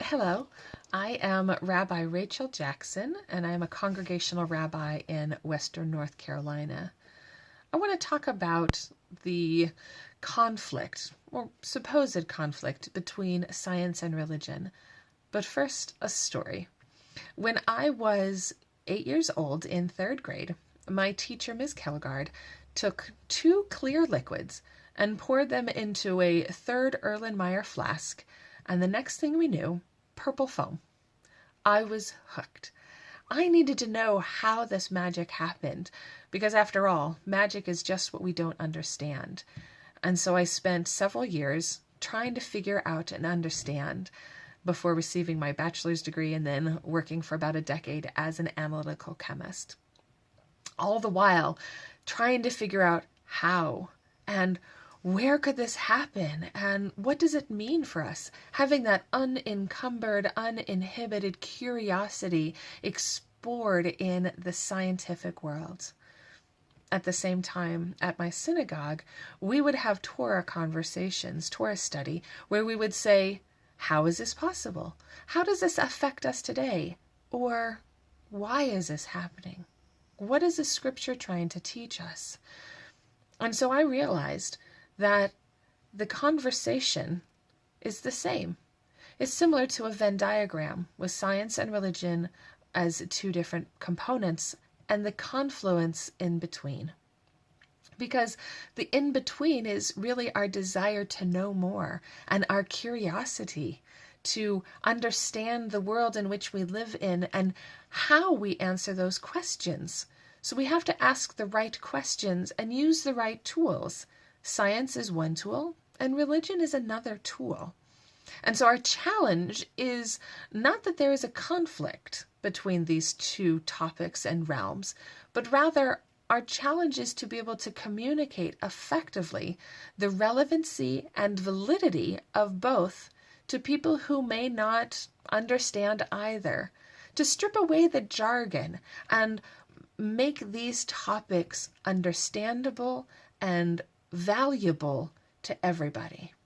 Hello, I am Rabbi Rachael Jackson, and I'm a congregational rabbi in Western North Carolina. I want to talk about the conflict, or supposed conflict, between science and religion. But first, a story. When I was 8 years old in third grade, my teacher, Ms. Kelgard, took two clear liquids and poured them into a third Erlenmeyer flask, and the next thing we knew, purple foam. I was hooked. I needed to know how this magic happened, because after all, magic is just what we don't understand. And so I spent several years trying to figure out and understand before receiving my bachelor's degree and then working for about a decade as an analytical chemist. All the while trying to figure out how and where could this happen and what does it mean for us? Having that unencumbered, uninhibited curiosity explored in the scientific world. At the same time, at my synagogue, we would have Torah conversations, Torah study, where we would say, how is this possible? How does this affect us today? Or why is this happening? What is the scripture trying to teach us? And so I realized that the conversation is the same. It's similar to a Venn diagram with science and religion as two different components and the confluence in between. Because the in between is really our desire to know more and our curiosity to understand the world in which we live in and how we answer those questions. So we have to ask the right questions and use the right tools. Science is one tool and religion is another tool. And so our challenge is not that there is a conflict between these two topics and realms, but rather our challenge is to be able to communicate effectively the relevancy and validity of both to people who may not understand either, to strip away the jargon and make these topics understandable and valuable to everybody.